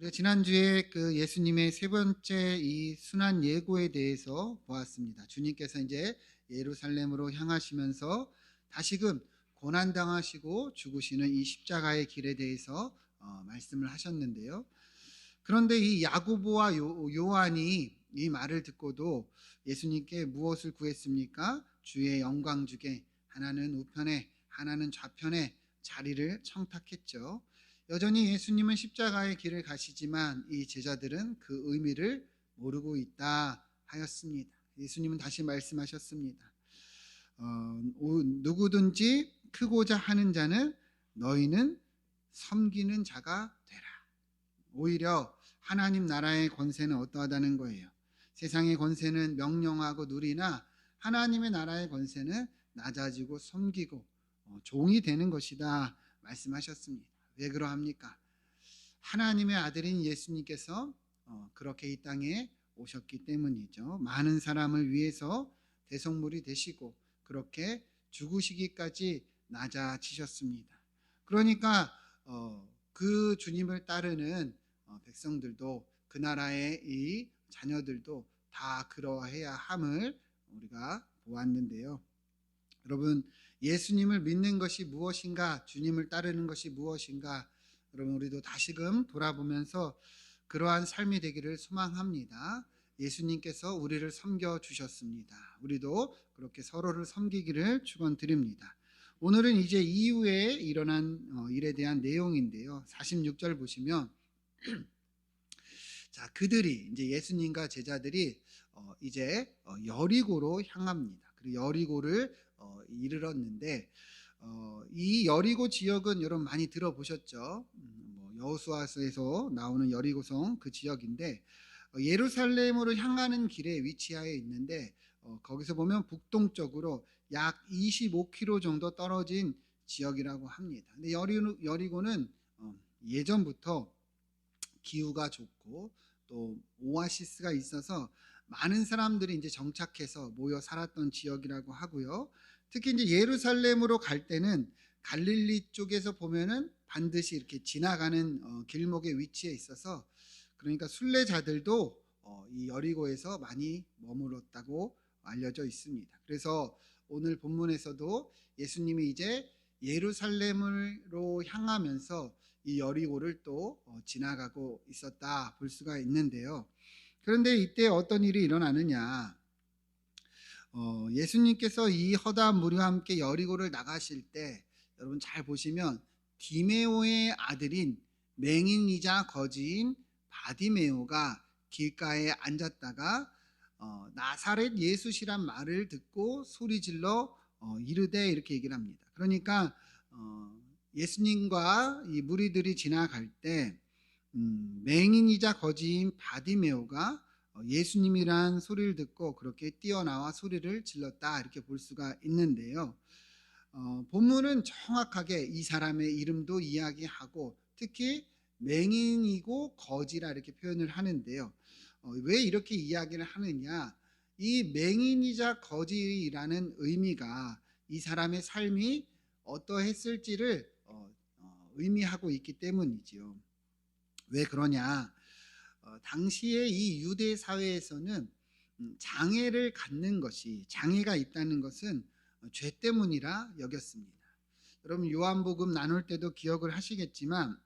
우리가 지난주에 그 예수님의 세 번째 이 순환 예고에 대해서 보았습니다. 주님께서 이제 예루살렘으로 향하시면서 다시금 고난 당하시고 죽으시는 이 십자가의 길에 대해서 말씀을 하셨는데요. 그런데 이 야고보와 요한이 이 말을 듣고도 예수님께 무엇을 구했습니까? 주의 영광 주게, 하나는 우편에 하나는 좌편에 자리를 청탁했죠. 여전히 예수님은 십자가의 길을 가시지만 이 제자들은 그 의미를 모르고 있다 하였습니다. 예수님은 다시 말씀하셨습니다. 누구든지 크고자 하는 자는 너희는 섬기는 자가 되라. 오히려 하나님 나라의 권세는 어떠하다는 거예요. 세상의 권세는 명령하고 누리나 하나님의 나라의 권세는 낮아지고 섬기고 종이 되는 것이다 말씀하셨습니다. 왜 그러합니까? 하나님의 아들인 예수님께서 그렇게 이 땅에 오셨기 때문이죠. 많은 사람을 위해서 대속물이 되시고 그렇게 죽으시기까지 낮아지셨습니다. 그러니까 그 주님을 따르는 백성들도 그 나라의 이 자녀들도 다 그러해야 함을 우리가 보았는데요. 여러분, 예수님을 믿는 것이 무엇인가, 주님을 따르는 것이 무엇인가, 여러분 우리도 다시금 돌아보면서 그러한 삶이 되기를 소망합니다. 예수님께서 우리를 섬겨 주셨습니다. 우리도 그렇게 서로를 섬기기를 축원드립니다. 오늘은 이제 이후에 일어난 일에 대한 내용인데요. 46절 보시면 자, 그들이 이제 예수님과 제자들이 이제 여리고로 향합니다. 그리고 여리고를 이르렀는데 이 여리고 지역은 여러분 많이 들어보셨죠? 뭐 여호수아서에서 나오는 여리고성 그 지역인데 예루살렘으로 향하는 길에 위치하여 있는데 거기서 보면 북동쪽으로 약 25km 정도 떨어진 지역이라고 합니다. 근데 여리고는 예전부터 기후가 좋고 또 오아시스가 있어서 많은 사람들이 이제 정착해서 모여 살았던 지역이라고 하고요. 특히 이제 예루살렘으로 갈 때는 갈릴리 쪽에서 보면은 반드시 이렇게 지나가는 길목에 위치해 있어서 그러니까 순례자들도 이 여리고에서 많이 머물렀다고 알려져 있습니다. 그래서 오늘 본문에서도 예수님이 이제 예루살렘으로 향하면서 이 여리고를 또 지나가고 있었다 볼 수가 있는데요. 그런데 이때 어떤 일이 일어나느냐? 예수님께서 이 허다 무리와 함께 여리고를 나가실 때 여러분 잘 보시면 디메오의 아들인 맹인이자 거지인 바디메오가 길가에 앉았다가 나사렛 예수시란 말을 듣고 소리질러 이르되 이렇게 얘기를 합니다. 그러니까 예수님과 이 무리들이 지나갈 때 맹인이자 거지인 바디메오가 예수님이란 소리를 듣고 그렇게 뛰어나와 소리를 질렀다 이렇게 볼 수가 있는데요. 본문은 정확하게 이 사람의 이름도 이야기하고 특히 맹인이고 거지라 이렇게 표현을 하는데요. 왜 이렇게 이야기를 하느냐? 이 맹인이자 거지라는 의미가 이 사람의 삶이 어떠했을지를 의미하고 있기 때문이지요. 왜 그러냐? 당시에 이 유대 사회에서는 장애를 갖는 것이 장애가 있다는 것은 죄 때문이라 여겼습니다. 여러분 요한복음 나눌 때도 기억을 하시겠지만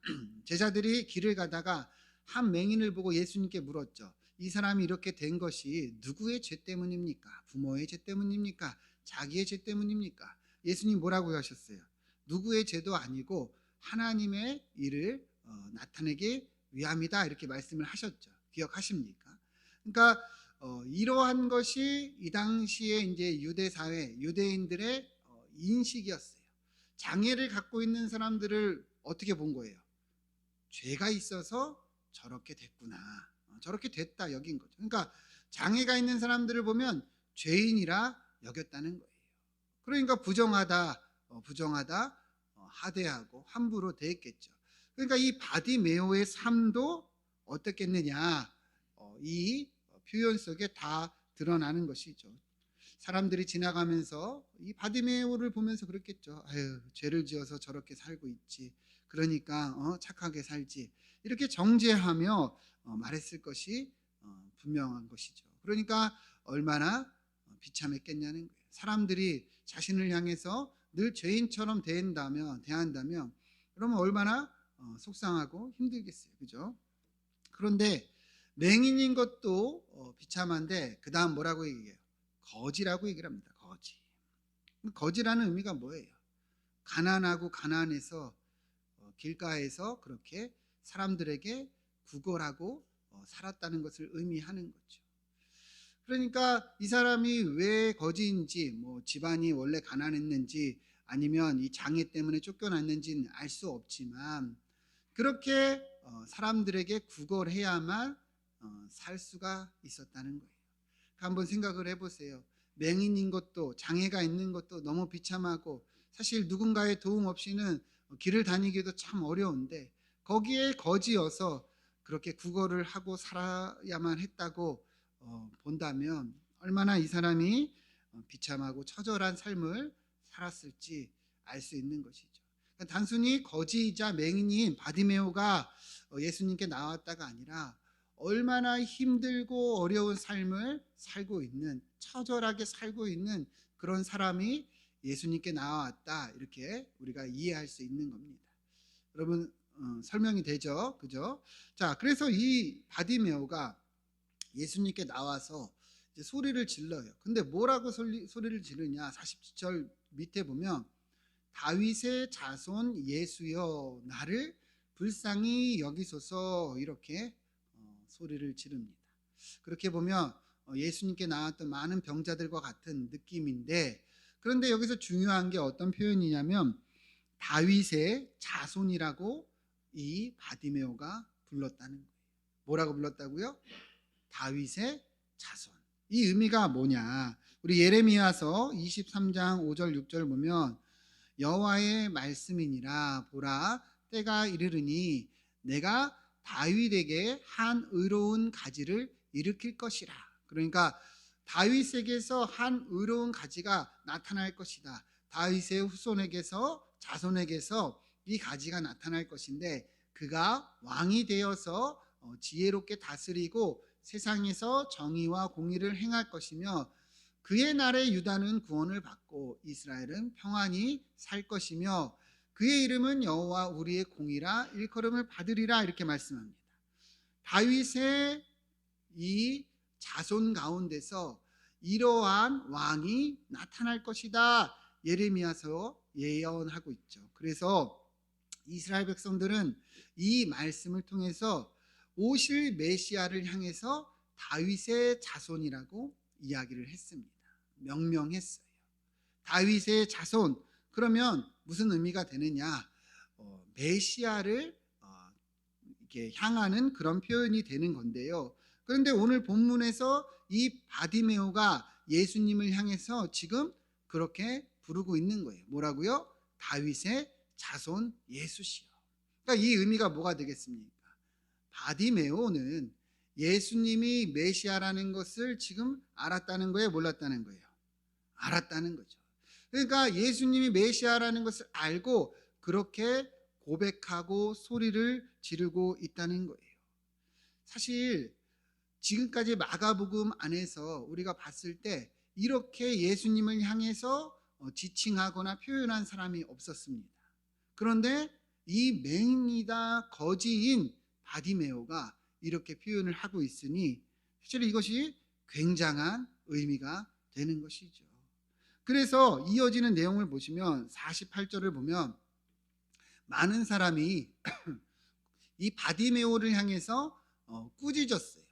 제자들이 길을 가다가 한 맹인을 보고 예수님께 물었죠. 이 사람이 이렇게 된 것이 누구의 죄 때문입니까? 부모의 죄 때문입니까? 자기의 죄 때문입니까? 예수님 뭐라고 하셨어요? 누구의 죄도 아니고 하나님의 일을 나타내기 위함이다 이렇게 말씀을 하셨죠. 기억하십니까? 그러니까 이러한 것이 이 당시에 이제 유대 사회 유대인들의 인식이었어요. 장애를 갖고 있는 사람들을 어떻게 본 거예요? 죄가 있어서 저렇게 됐구나. 저렇게 됐다 여긴 거죠. 그러니까 장애가 있는 사람들을 보면 죄인이라 여겼다는 거예요. 그러니까 부정하다, 하대하고 함부로 대했겠죠. 그러니까 이 바디메오의 삶도 어떻겠느냐, 이 표현 속에 다 드러나는 것이죠. 사람들이 지나가면서 이 바디메오를 보면서 그랬겠죠. 아유, 죄를 지어서 저렇게 살고 있지. 그러니까 착하게 살지. 이렇게 정죄하며 말했을 것이 분명한 것이죠. 그러니까 얼마나 비참했겠냐는 거예요. 사람들이 자신을 향해서 늘 죄인처럼 대한다면 그러면 얼마나 속상하고 힘들겠어요. 그죠? 그런데 맹인인 것도 비참한데 그 다음 뭐라고 얘기해요? 거지라고 얘기를 합니다. 거지. 거지라는 의미가 뭐예요? 가난하고 가난해서 길가에서 그렇게 사람들에게 구걸하고 살았다는 것을 의미하는 거죠. 그러니까 이 사람이 왜 거지인지, 뭐 집안이 원래 가난했는지 아니면 이 장애 때문에 쫓겨났는지는 알 수 없지만 그렇게 사람들에게 구걸해야만 살 수가 있었다는 거예요. 한번 생각을 해보세요. 맹인인 것도 장애가 있는 것도 너무 비참하고 사실 누군가의 도움 없이는 길을 다니기도 참 어려운데 거기에 거지여서 그렇게 구걸을 하고 살아야만 했다고 본다면 얼마나 이 사람이 비참하고 처절한 삶을 살았을지 알 수 있는 것이죠. 그러니까 단순히 거지이자 맹인인 바디메오가 예수님께 나왔다가 아니라 얼마나 힘들고 어려운 삶을 살고 있는, 처절하게 살고 있는 그런 사람이 예수님께 나왔다, 이렇게 우리가 이해할 수 있는 겁니다. 여러분 설명이 되죠? 그죠? 자, 그래서 이 바디메오가 예수님께 나와서 이제 소리를 질러요. 근데 뭐라고 소리를 지르냐? 47절 밑에 보면 다윗의 자손 예수여 나를 불쌍히 여기소서, 이렇게 소리를 지릅니다. 그렇게 보면 예수님께 나왔던 많은 병자들과 같은 느낌인데, 그런데 여기서 중요한 게 어떤 표현이냐면 다윗의 자손이라고 이 바디메오가 불렀다는 거예요. 뭐라고 불렀다고요? 다윗의 자손. 이 의미가 뭐냐? 우리 예레미야서 23장 5절 6절 보면 여호와의 말씀이니라 보라 때가 이르르니 내가 다윗에게 한 의로운 가지를 일으킬 것이라. 그러니까 다윗에게서 한 의로운 가지가 나타날 것이다. 다윗의 후손에게서, 자손에게서 이 가지가 나타날 것인데 그가 왕이 되어서 지혜롭게 다스리고 세상에서 정의와 공의를 행할 것이며 그의 날에 유다는 구원을 받고 이스라엘은 평안히 살 것이며 그의 이름은 여호와 우리의 공이라 일컬음을 받으리라, 이렇게 말씀합니다. 다윗의 이 자손 가운데서 이러한 왕이 나타날 것이다, 예레미야서 예언하고 있죠. 그래서 이스라엘 백성들은 이 말씀을 통해서 오실 메시아를 향해서 다윗의 자손이라고 이야기를 했습니다. 명명했어요. 다윗의 자손, 그러면 무슨 의미가 되느냐? 메시아를 이렇게 향하는 그런 표현이 되는 건데요. 그런데 오늘 본문에서 이 바디메오가 예수님을 향해서 지금 그렇게 부르고 있는 거예요. 뭐라고요? 다윗의 자손 예수시여. 그러니까 이 의미가 뭐가 되겠습니까? 바디메오는 예수님이 메시아라는 것을 지금 알았다는 거예요? 몰랐다는 거예요? 알았다는 거죠. 그러니까 예수님이 메시아라는 것을 알고 그렇게 고백하고 소리를 지르고 있다는 거예요. 사실 지금까지 마가복음 안에서 우리가 봤을 때 이렇게 예수님을 향해서 지칭하거나 표현한 사람이 없었습니다. 그런데 이 맹인이다 거지인 바디메오가 이렇게 표현을 하고 있으니 사실 이것이 굉장한 의미가 되는 것이죠. 그래서 이어지는 내용을 보시면 48절을 보면 많은 사람이 이 바디메오를 향해서 꾸짖었어요.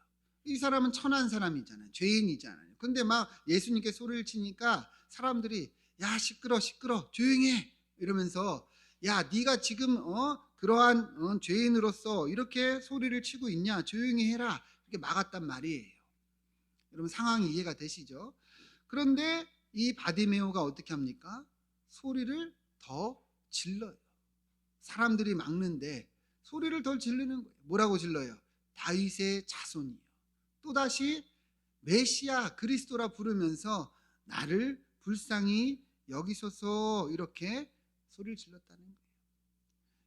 이 사람은 천한 사람이잖아요. 죄인이잖아요. 근데 막 예수님께 소리를 치니까 사람들이 야 시끄러 조용히 해 이러면서 야 네가 지금 그러한 죄인으로서 이렇게 소리를 치고 있냐, 조용히 해라, 이렇게 막았단 말이에요. 여러분 상황이 이해가 되시죠? 그런데 이 바디메오가 어떻게 합니까? 소리를 더 질러요. 사람들이 막는데 소리를 더 지르는 거예요. 뭐라고 질러요? 다윗의 자손이요. 또다시 메시아 그리스도라 부르면서 나를 불쌍히 여기소서, 이렇게 소리를 질렀다는 거예요.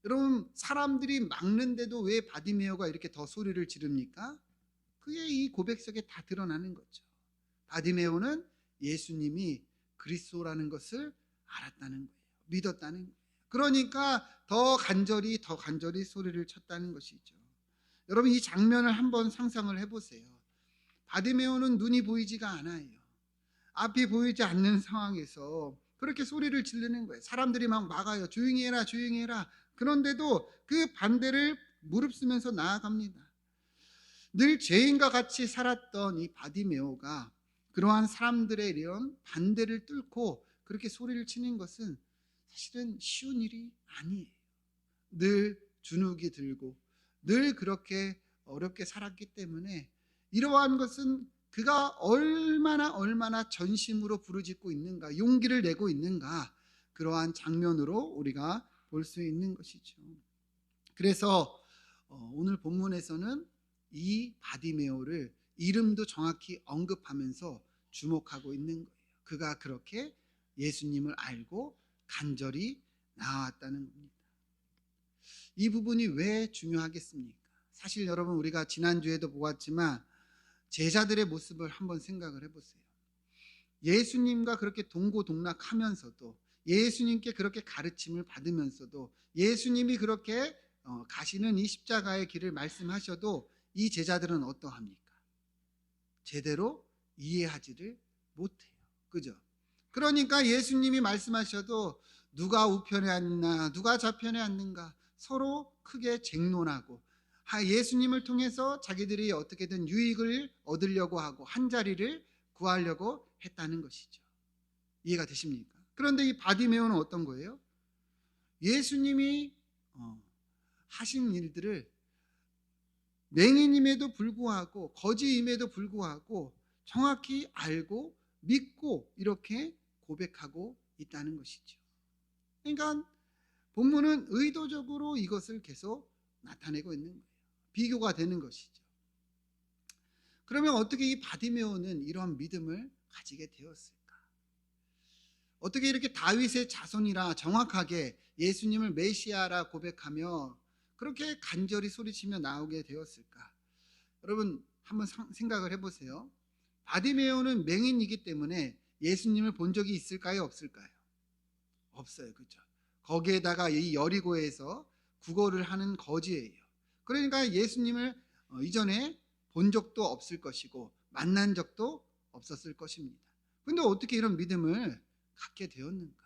여러분, 사람들이 막는데도 왜 바디메오가 이렇게 더 소리를 지릅니까? 그게 이 고백 속에 다 드러나는 거죠. 바디메오는 예수님이 그리스도라는 것을 알았다는 거예요. 믿었다는 거예요. 그러니까 더 간절히 소리를 쳤다는 것이죠. 여러분, 이 장면을 한번 상상을 해보세요. 바디메오는 눈이 보이지가 않아요. 앞이 보이지 않는 상황에서 그렇게 소리를 지르는 거예요. 사람들이 막 막아요. 조용히 해라, 조용히 해라. 그런데도 그 반대를 무릅쓰면서 나아갑니다. 늘 죄인과 같이 살았던 이 바디메오가 그러한 사람들의 이런 반대를 뚫고 그렇게 소리를 치는 것은 사실은 쉬운 일이 아니에요. 늘 주눅이 들고 늘 그렇게 어렵게 살았기 때문에 이러한 것은 그가 얼마나 전심으로 부르짖고 있는가, 용기를 내고 있는가, 그러한 장면으로 우리가 볼 수 있는 것이죠. 그래서 오늘 본문에서는 이 바디메오를 이름도 정확히 언급하면서 주목하고 있는 거예요. 그가 그렇게 예수님을 알고 간절히 나아왔다는 겁니다. 이 부분이 왜 중요하겠습니까? 사실 여러분, 우리가 지난주에도 보았지만 제자들의 모습을 한번 생각을 해보세요. 예수님과 그렇게 동고동락하면서도, 예수님께 그렇게 가르침을 받으면서도, 예수님이 그렇게 가시는 이 십자가의 길을 말씀하셔도 이 제자들은 어떠합니까? 제대로 이해하지를 못해요. 그죠? 그러니까 예수님이 말씀하셔도 누가 우편에 앉나, 누가 좌편에 앉는가 서로 크게 쟁론하고 예수님을 통해서 자기들이 어떻게든 유익을 얻으려고 하고 한 자리를 구하려고 했다는 것이죠. 이해가 되십니까? 그런데 이 바디메오는 어떤 거예요? 예수님이 하신 일들을 맹인임에도 불구하고 거지임에도 불구하고 정확히 알고 믿고 이렇게 고백하고 있다는 것이죠. 그러니까 본문은 의도적으로 이것을 계속 나타내고 있는 거예요. 비교가 되는 것이죠. 그러면 어떻게 이 바디메오는 이런 믿음을 가지게 되었을까? 어떻게 이렇게 다윗의 자손이라 정확하게 예수님을 메시아라 고백하며 그렇게 간절히 소리치며 나오게 되었을까? 여러분, 한번 생각을 해보세요. 바디메오는 맹인이기 때문에 예수님을 본 적이 있을까요? 없을까요? 없어요. 그렇죠? 거기에다가 이 여리고에서 구걸을 하는 거지예요. 그러니까 예수님을 이전에 본 적도 없을 것이고 만난 적도 없었을 것입니다. 그런데 어떻게 이런 믿음을 갖게 되었는가?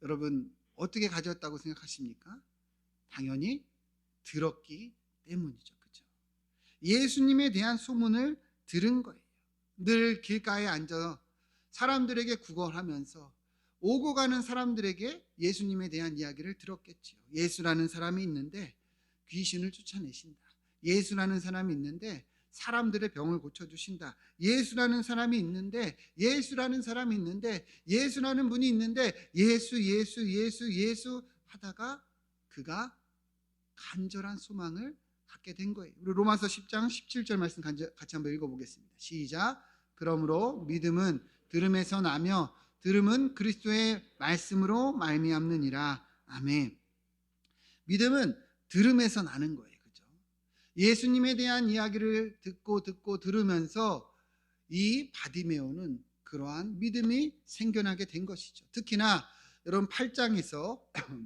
여러분, 어떻게 가졌다고 생각하십니까? 당연히 들었기 때문이죠. 그렇죠? 예수님에 대한 소문을 들은 거예요. 늘 길가에 앉아 사람들에게 구걸하면서 오고 가는 사람들에게 예수님에 대한 이야기를 들었겠지요. 예수라는 사람이 있는데 귀신을 쫓아내신다. 예수라는 사람이 있는데 사람들의 병을 고쳐주신다. 예수라는 사람이 있는데, 예수라는 사람이 있는데, 예수라는 분이 있는데, 예수 하다가 그가 간절한 소망을 갖게 된 거예요. 우리 로마서 10장 17절 말씀 같이 한번 읽어보겠습니다. 시작. 그러므로 믿음은 들음에서 나며 들음은 그리스도의 말씀으로 말미암느니라. 아멘. 믿음은 들음에서 나는 거예요. 그죠? 예수님에 대한 이야기를 듣고 들으면서 이 바디메오는 그러한 믿음이 생겨나게 된 것이죠. 특히나 여러분 8장에서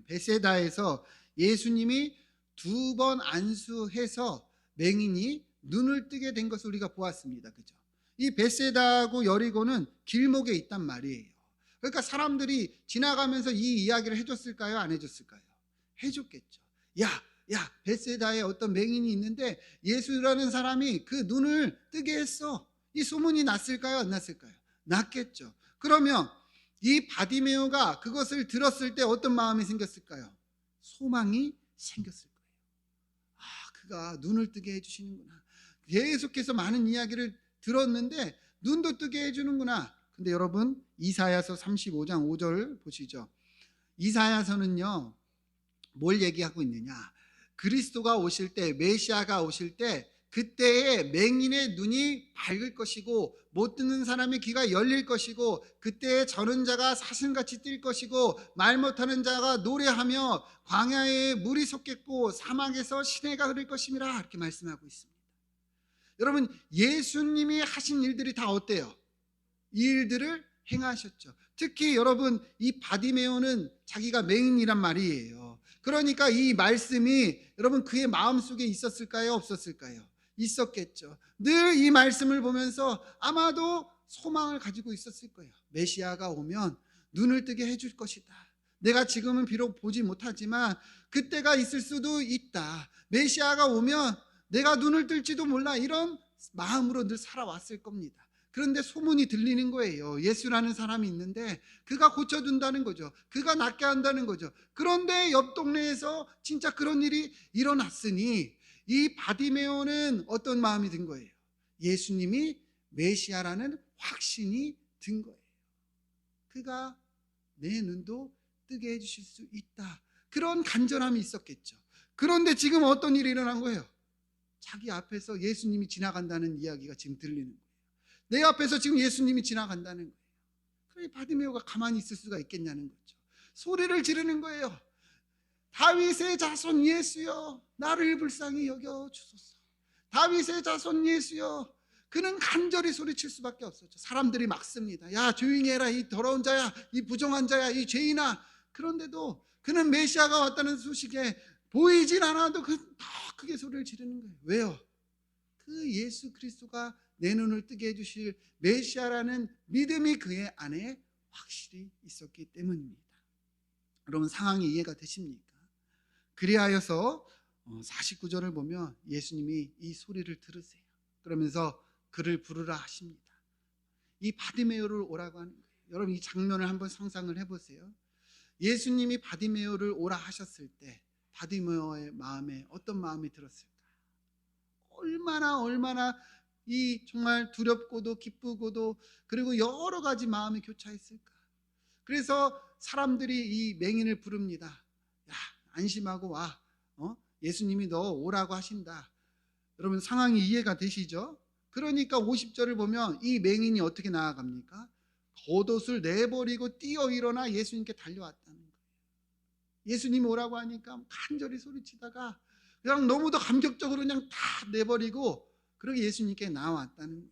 베세다에서 예수님이 2번 안수해서 맹인이 눈을 뜨게 된 것을 우리가 보았습니다. 그죠? 이 베세다하고 여리고는 길목에 있단 말이에요. 그러니까 사람들이 지나가면서 이 이야기를 해줬을까요? 안 해줬을까요? 해줬겠죠. 야, 베세다에 어떤 맹인이 있는데 예수라는 사람이 그 눈을 뜨게 했어. 이 소문이 났을까요? 안 났을까요? 났겠죠. 그러면 이 바디메오가 그것을 들었을 때 어떤 마음이 생겼을까요? 소망이 생겼을 거예요. 그가 눈을 뜨게 해주시는구나. 계속해서 많은 이야기를 들었는데 눈도 뜨게 해주는구나. 근데 여러분, 이사야서 35장 5절 보시죠. 이사야서는요, 뭘 얘기하고 있느냐? 그리스도가 오실 때, 메시아가 오실 때 그때에 맹인의 눈이 밝을 것이고 못 듣는 사람의 귀가 열릴 것이고 그때에 저는 자가 사슴같이 뛸 것이고 말 못하는 자가 노래하며 광야에 물이 솟겠고 사막에서 시내가 흐를 것임이라 이렇게 말씀하고 있습니다. 여러분, 예수님이 하신 일들이 다 어때요? 이 일들을 행하셨죠. 특히 여러분, 이 바디메오는 자기가 맹인이란 말이에요. 그러니까 이 말씀이 여러분 그의 마음속에 있었을까요? 없었을까요? 있었겠죠. 늘 이 말씀을 보면서 아마도 소망을 가지고 있었을 거예요. 메시아가 오면 눈을 뜨게 해줄 것이다. 내가 지금은 비록 보지 못하지만 그때가 있을 수도 있다. 메시아가 오면 내가 눈을 뜰지도 몰라. 이런 마음으로 늘 살아왔을 겁니다. 그런데 소문이 들리는 거예요. 예수라는 사람이 있는데 그가 고쳐준다는 거죠. 그가 낫게 한다는 거죠. 그런데 옆 동네에서 진짜 그런 일이 일어났으니 이 바디메오는 어떤 마음이 든 거예요? 예수님이 메시아라는 확신이 든 거예요. 그가 내 눈도 뜨게 해주실 수 있다. 그런 간절함이 있었겠죠. 그런데 지금 어떤 일이 일어난 거예요? 자기 앞에서 예수님이 지나간다는 이야기가 지금 들리는 거예요. 내 앞에서 지금 예수님이 지나간다는 거예요. 그러니 바디메오가 가만히 있을 수가 있겠냐는 거죠. 소리를 지르는 거예요. 다윗의 자손 예수여, 나를 불쌍히 여겨 주소서. 다윗의 자손 예수여. 그는 간절히 소리칠 수밖에 없었죠. 사람들이 막습니다. 야, 조용히 해라. 이 더러운 자야, 이 부정한 자야, 이 죄인아. 그런데도 그는 메시아가 왔다는 소식에 보이진 않아도 더 크게 소리를 지르는 거예요. 왜요? 그 예수 그리스도가 내 눈을 뜨게 해주실 메시아라는 믿음이 그의 안에 확실히 있었기 때문입니다. 여러분, 상황이 이해가 되십니까? 그리하여서 49절을 보면 예수님이 이 소리를 들으세요. 그러면서 그를 부르라 하십니다. 이 바디메오를 오라고 하는 거예요. 여러분, 이 장면을 한번 상상을 해보세요. 예수님이 바디메오를 오라 하셨을 때 바디메오의 마음에 어떤 마음이 들었을까? 얼마나 이 정말 두렵고도 기쁘고도 그리고 여러 가지 마음이 교차했을까? 그래서 사람들이 이 맹인을 부릅니다. 야, 안심하고 와. 예수님이 너 오라고 하신다. 여러분, 상황이 이해가 되시죠? 그러니까 50절을 보면 이 맹인이 어떻게 나아갑니까? 겉옷을 내버리고 뛰어 일어나 예수님께 달려왔다는 거예요. 예수님 오라고 하니까 간절히 소리치다가 그냥 너무도 감격적으로 그냥 다 내버리고 그렇게 예수님께 나왔다는 거예요.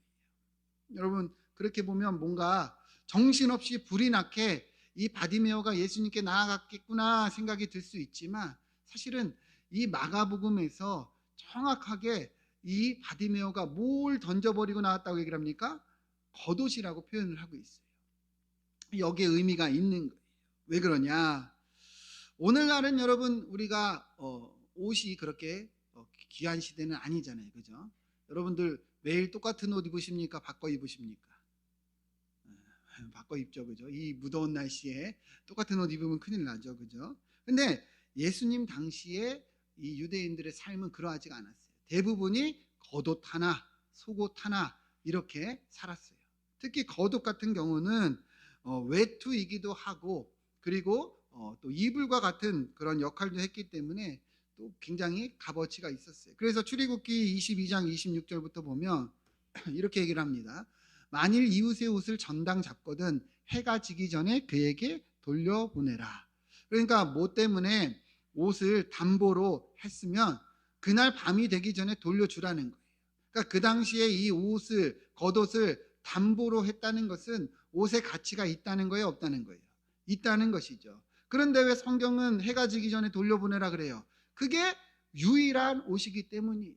여러분, 그렇게 보면 뭔가 정신없이 불이 나게 이 바디메오가 예수님께 나아갔겠구나 생각이 들 수 있지만 사실은 이 마가복음에서 정확하게 이 바디메오가 뭘 던져버리고 나왔다고 얘기를 합니까? 겉옷이라고 표현을 하고 있어요. 여기에 의미가 있는 거예요. 왜 그러냐? 오늘날은 여러분 우리가 옷이 그렇게 귀한 시대는 아니잖아요. 그죠? 여러분들 매일 똑같은 옷 입으십니까? 바꿔 입으십니까? 바꿔 입죠. 그죠? 이 무더운 날씨에 똑같은 옷 입으면 큰일 나죠. 그죠? 근데 예수님 당시에 이 유대인들의 삶은 그러하지가 않았어요. 대부분이 겉옷 하나, 속옷 하나 이렇게 살았어요. 특히 겉옷 같은 경우는 외투이기도 하고 그리고 또 이불과 같은 그런 역할도 했기 때문에 또 굉장히 값어치가 있었어요. 그래서 출애굽기 22장 26절부터 보면 이렇게 얘기를 합니다. 만일 이웃의 옷을 전당 잡거든 해가 지기 전에 그에게 돌려보내라. 그러니까 뭐 때문에 옷을 담보로 했으면 그날 밤이 되기 전에 돌려주라는 거예요. 그러니까 그 당시에 이 옷을, 겉옷을 담보로 했다는 것은 옷의 가치가 있다는 거예요, 없다는 거예요? 있다는 것이죠. 그런데 왜 성경은 해가 지기 전에 돌려보내라 그래요? 그게 유일한 옷이기 때문이에요.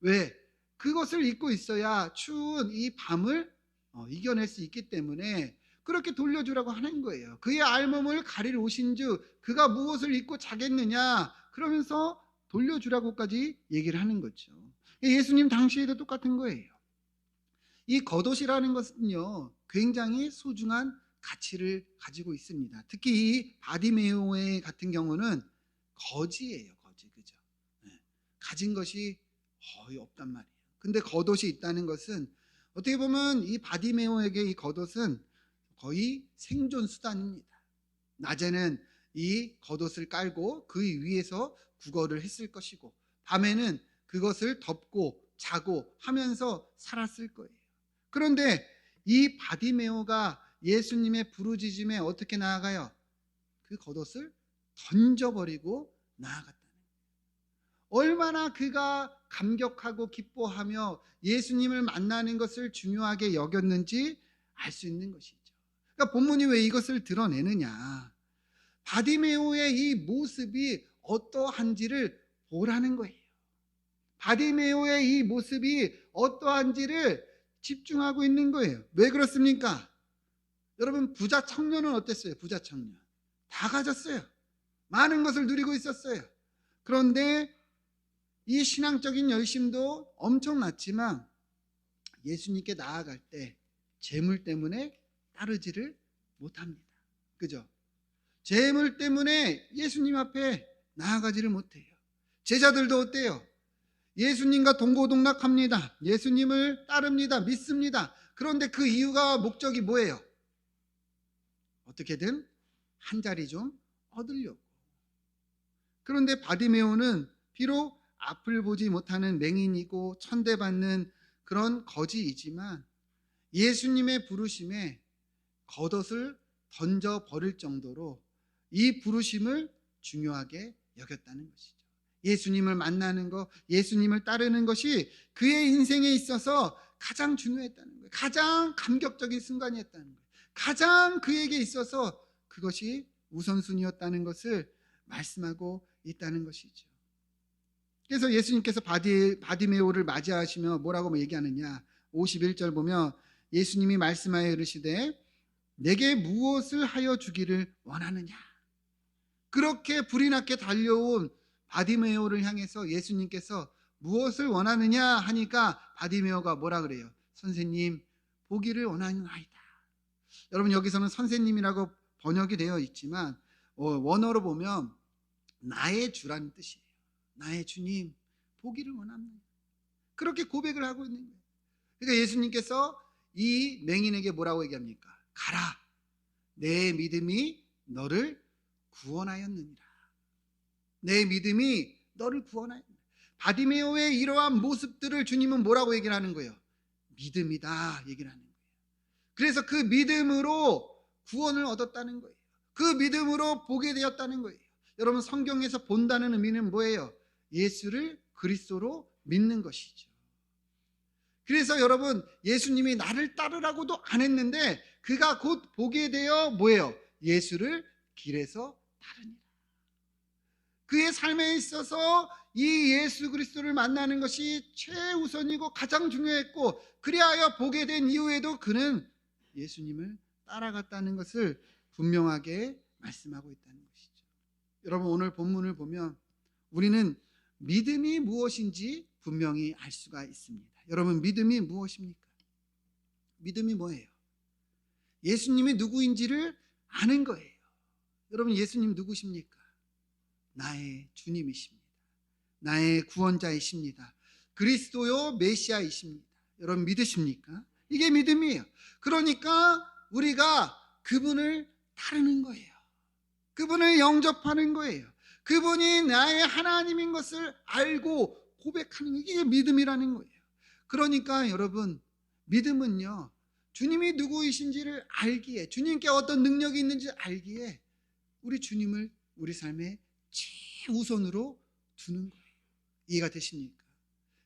왜? 그것을 입고 있어야 추운 이 밤을 이겨낼 수 있기 때문에 그렇게 돌려주라고 하는 거예요. 그의 알몸을 가릴 옷인즉 그가 무엇을 입고 자겠느냐 그러면서 돌려주라고까지 얘기를 하는 거죠. 예수님 당시에도 똑같은 거예요. 이 겉옷이라는 것은요 굉장히 소중한 가치를 가지고 있습니다. 특히 이 바디메오의 같은 경우는 거지예요. 거지. 그죠? 네. 가진 것이 거의 없단 말이에요. 근데 겉옷이 있다는 것은 어떻게 보면 이 바디메오에게 이 겉옷은 거의 생존 수단입니다. 낮에는 이 겉옷을 깔고 그 위에서 구걸을 했을 것이고 밤에는 그것을 덮고 자고 하면서 살았을 거예요. 그런데 이 바디메오가 예수님의 부르짖음에 어떻게 나아가요? 그 겉옷을 던져버리고 나아갔다는 거예요. 얼마나 그가 감격하고 기뻐하며 예수님을 만나는 것을 중요하게 여겼는지 알 수 있는 것이죠. 그러니까 본문이 왜 이것을 드러내느냐? 바디메오의 이 모습이 어떠한지를 보라는 거예요. 바디메오의 이 모습이 어떠한지를 집중하고 있는 거예요. 왜 그렇습니까? 여러분, 부자 청년은 어땠어요? 부자 청년 다 가졌어요. 많은 것을 누리고 있었어요. 그런데 이 신앙적인 열심도 엄청났지만 예수님께 나아갈 때 재물 때문에 따르지를 못합니다. 그죠? 재물 때문에 예수님 앞에 나아가지를 못해요. 제자들도 어때요? 예수님과 동고동락합니다. 예수님을 따릅니다. 믿습니다. 그런데 그 이유가 목적이 뭐예요? 어떻게든 한 자리 좀 얻으려고. 그런데 바디메오는 비록 앞을 보지 못하는 맹인이고 천대받는 그런 거지이지만 예수님의 부르심에 겉옷을 던져버릴 정도로 이 부르심을 중요하게 여겼다는 것이죠. 예수님을 만나는 것, 예수님을 따르는 것이 그의 인생에 있어서 가장 중요했다는 거예요. 가장 감격적인 순간이었다는 거예요. 가장 그에게 있어서 그것이 우선순위였다는 것을 말씀하고 있다는 것이죠. 그래서 예수님께서 바디메오를 맞이하시며 뭐라고 얘기하느냐? 51절 보면 예수님이 말씀하여 이르시되 내게 무엇을 하여 주기를 원하느냐? 그렇게 불이 나게 달려온 바디메오를 향해서 예수님께서 무엇을 원하느냐 하니까 바디메오가 뭐라 그래요? 선생님, 보기를 원하나이다. 여러분, 여기서는 선생님이라고 번역이 되어 있지만 원어로 보면 나의 주라는 뜻이에요. 나의 주님, 보기를 원합니다. 그렇게 고백을 하고 있는 거예요. 그러니까 예수님께서 이 맹인에게 뭐라고 얘기합니까? 가라, 내 믿음이 너를 구원하였느니라. 내 믿음이 너를 구원하였느니라. 바디메오의 이러한 모습들을 주님은 뭐라고 얘기를 하는 거예요? 믿음이다 얘기를 하는 거예요. 그래서 그 믿음으로 구원을 얻었다는 거예요. 그 믿음으로 보게 되었다는 거예요. 여러분, 성경에서 본다는 의미는 뭐예요? 예수를 그리스도로 믿는 것이죠. 그래서 여러분, 예수님이 나를 따르라고도 안 했는데 그가 곧 보게 되어 뭐예요? 예수를 길에서 따르니라. 그의 삶에 있어서 이 예수 그리스도를 만나는 것이 최우선이고 가장 중요했고, 그리하여 보게 된 이후에도 그는 예수님을 따라갔다는 것을 분명하게 말씀하고 있다는 것이죠. 여러분, 오늘 본문을 보면 우리는 믿음이 무엇인지 분명히 알 수가 있습니다. 여러분, 믿음이 무엇입니까? 믿음이 뭐예요? 예수님이 누구인지를 아는 거예요. 여러분, 예수님 누구십니까? 나의 주님이십니다. 나의 구원자이십니다. 그리스도요 메시아이십니다. 여러분, 믿으십니까? 이게 믿음이에요. 그러니까 우리가 그분을 따르는 거예요. 그분을 영접하는 거예요. 그분이 나의 하나님인 것을 알고 고백하는 게 이게 믿음이라는 거예요. 그러니까 여러분, 믿음은요, 주님이 누구이신지를 알기에, 주님께 어떤 능력이 있는지 알기에 우리 주님을 우리 삶의 최우선으로 두는 거예요. 이해가 되십니까?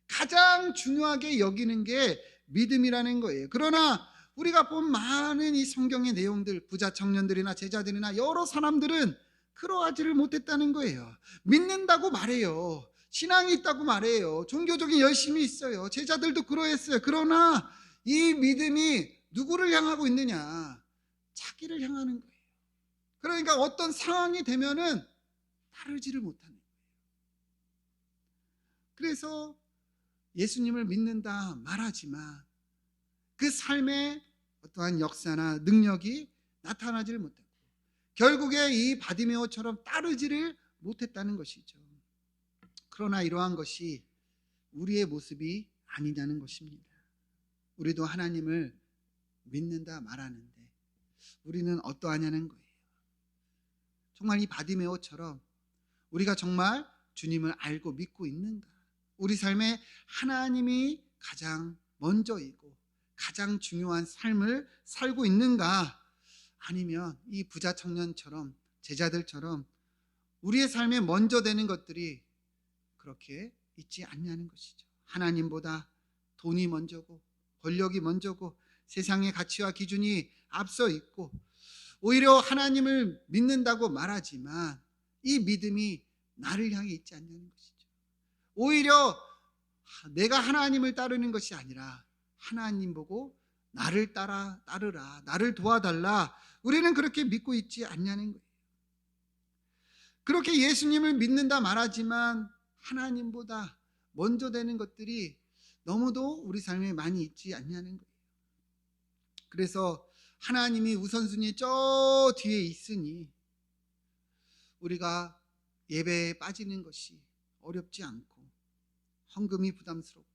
가장 중요하게 여기는 게 믿음이라는 거예요. 그러나 우리가 본 많은 이 성경의 내용들, 부자 청년들이나 제자들이나 여러 사람들은 그러하지를 못했다는 거예요. 믿는다고 말해요. 신앙이 있다고 말해요. 종교적인 열심이 있어요. 제자들도 그러했어요. 그러나 이 믿음이 누구를 향하고 있느냐? 자기를 향하는 거예요. 그러니까 어떤 상황이 되면은 따르지를 못하는 거예요. 그래서 예수님을 믿는다 말하지만 그 삶에 어떠한 역사나 능력이 나타나지를 못했고, 결국에 이 바디메오처럼 따르지를 못했다는 것이죠. 그러나 이러한 것이 우리의 모습이 아니냐는 것입니다. 우리도 하나님을 믿는다 말하는데 우리는 어떠하냐는 거예요. 정말 이 바디메오처럼 우리가 정말 주님을 알고 믿고 있는가? 우리 삶에 하나님이 가장 먼저이고 가장 중요한 삶을 살고 있는가? 아니면 이 부자 청년처럼 제자들처럼 우리의 삶에 먼저 되는 것들이 그렇게 있지 않냐는 것이죠. 하나님보다 돈이 먼저고 권력이 먼저고 세상의 가치와 기준이 앞서 있고 오히려 하나님을 믿는다고 말하지만 이 믿음이 나를 향해 있지 않냐는 것이죠. 오히려 내가 하나님을 따르는 것이 아니라 하나님 보고 나를 따르라, 나를 도와달라, 우리는 그렇게 믿고 있지 않냐는 거예요. 그렇게 예수님을 믿는다 말하지만 하나님보다 먼저 되는 것들이 너무도 우리 삶에 많이 있지 않냐는 거예요. 그래서 하나님이 우선순위 저 뒤에 있으니 우리가 예배에 빠지는 것이 어렵지 않고 헌금이 부담스럽고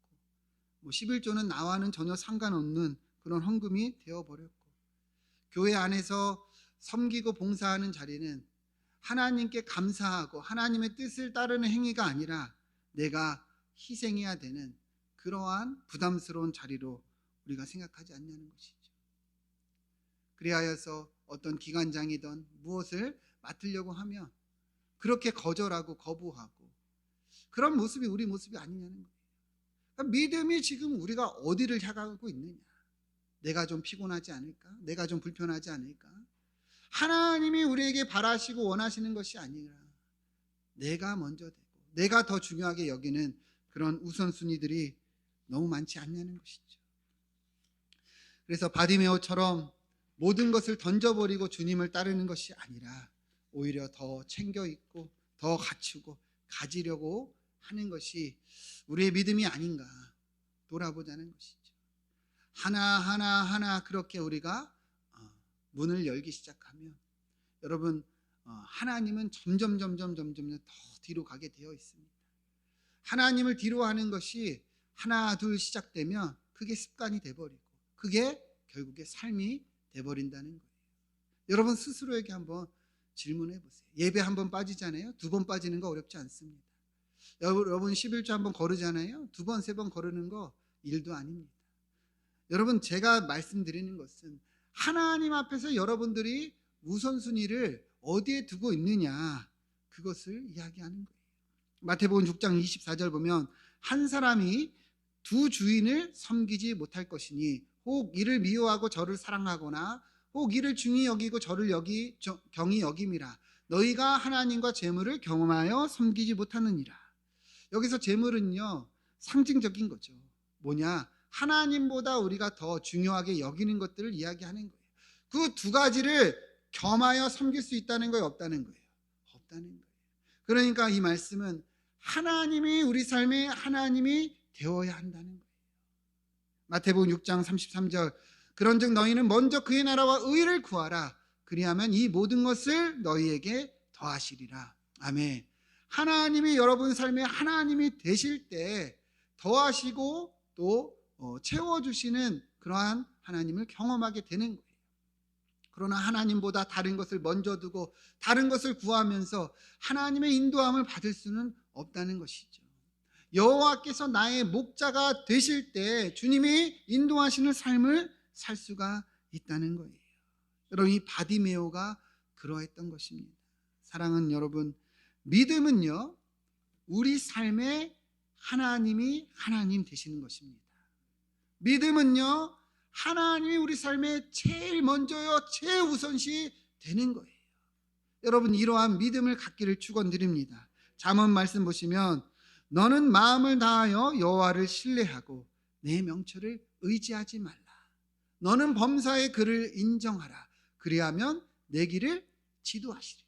11조는 나와는 전혀 상관없는 그런 헌금이 되어버렸고 교회 안에서 섬기고 봉사하는 자리는 하나님께 감사하고 하나님의 뜻을 따르는 행위가 아니라 내가 희생해야 되는 그러한 부담스러운 자리로 우리가 생각하지 않냐는 것이죠. 그리하여서 어떤 기관장이든 무엇을 맡으려고 하면 그렇게 거절하고 거부하고 그런 모습이 우리 모습이 아니냐는 거예요. 그러니까 믿음이 지금 우리가 어디를 향하고 있느냐? 내가 좀 피곤하지 않을까? 내가 좀 불편하지 않을까? 하나님이 우리에게 바라시고 원하시는 것이 아니라 내가 먼저 되고 내가 더 중요하게 여기는 그런 우선순위들이 너무 많지 않냐는 것이죠. 그래서 바디메오처럼 모든 것을 던져버리고 주님을 따르는 것이 아니라 오히려 더 챙겨 입고 더 갖추고 가지려고 하는 것이 우리의 믿음이 아닌가 돌아보자는 것이죠. 하나 그렇게 우리가 문을 열기 시작하면 여러분 하나님은 점점 더 뒤로 가게 되어 있습니다. 하나님을 뒤로 하는 것이 하나 둘 시작되면 그게 습관이 돼버리고 그게 결국에 삶이 돼버린다는 거예요. 여러분 스스로에게 한번 질문해 보세요. 예배 한 번 빠지잖아요. 2번 빠지는 거 어렵지 않습니다. 여러분 11조 한번 거르잖아요. 2번 3번 거르는 거 일도 아닙니다. 여러분 제가 말씀드리는 것은 하나님 앞에서 여러분들이 우선순위를 어디에 두고 있느냐 그것을 이야기하는 거예요. 마태복음 6장 24절 보면 한 사람이 두 주인을 섬기지 못할 것이니 혹 이를 미워하고 저를 사랑하거나 혹 이를 중히 여기고 저를 경히 여김이라. 너희가 하나님과 재물을 경험하여 섬기지 못하느니라. 여기서 재물은요 상징적인 거죠. 뭐냐? 하나님보다 우리가 더 중요하게 여기는 것들을 이야기하는 거예요. 그 두 가지를 겸하여 섬길 수 있다는 거예요? 없다는 거예요? 없다는 거예요. 그러니까 이 말씀은 하나님이 우리 삶의 하나님이 되어야 한다는 거예요. 마태복음 6장 33절 그런즉 너희는 먼저 그의 나라와 의를 구하라. 그리하면 이 모든 것을 너희에게 더하시리라. 아멘. 하나님이 여러분 삶에 하나님이 되실 때 더하시고 또 채워주시는 그러한 하나님을 경험하게 되는 거예요. 그러나 하나님보다 다른 것을 먼저 두고 다른 것을 구하면서 하나님의 인도함을 받을 수는 없다는 것이죠. 여호와께서 나의 목자가 되실 때 주님이 인도하시는 삶을 살 수가 있다는 거예요. 여러분 이 바디메오가 그러했던 것입니다. 사랑하는 여러분, 믿음은요 우리 삶에 하나님이 하나님 되시는 것입니다. 믿음은요 하나님이 우리 삶에 제일 먼저요 최우선시 되는 거예요. 여러분 이러한 믿음을 갖기를 축원드립니다. 잠언 말씀 보시면 너는 마음을 다하여 여호와를 신뢰하고 내 명철을 의지하지 말라. 너는 범사의 그를 인정하라. 그리하면 내 길을 지도하시리라.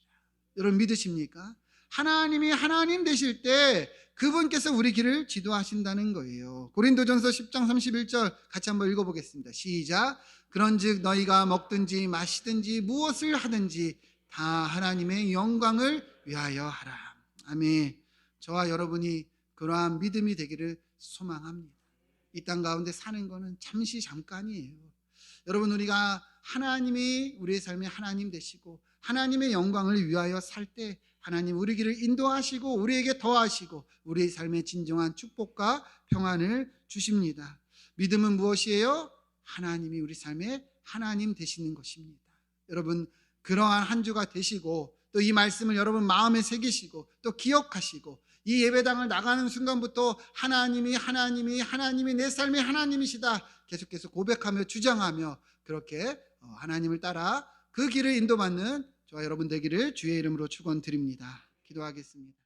여러분 믿으십니까? 하나님이 하나님 되실 때 그분께서 우리 길을 지도하신다는 거예요. 고린도전서 10장 31절 같이 한번 읽어보겠습니다. 시작. 그런즉 너희가 먹든지 마시든지 무엇을 하든지 다 하나님의 영광을 위하여 하라. 아멘. 저와 여러분이 그러한 믿음이 되기를 소망합니다. 이 땅 가운데 사는 거는 잠깐이에요. 여러분 우리가 하나님이 우리의 삶에 하나님 되시고 하나님의 영광을 위하여 살 때 하나님 우리 길을 인도하시고 우리에게 더하시고 우리의 삶에 진정한 축복과 평안을 주십니다. 믿음은 무엇이에요? 하나님이 우리 삶의 하나님 되시는 것입니다. 여러분, 그러한 한 주가 되시고 또 이 말씀을 여러분 마음에 새기시고 또 기억하시고 이 예배당을 나가는 순간부터 하나님이 내 삶의 하나님이시다 계속해서 고백하며 주장하며 그렇게 하나님을 따라 그 길을 인도받는 저와 여러분 되기를 주의 이름으로 축원드립니다. 기도하겠습니다.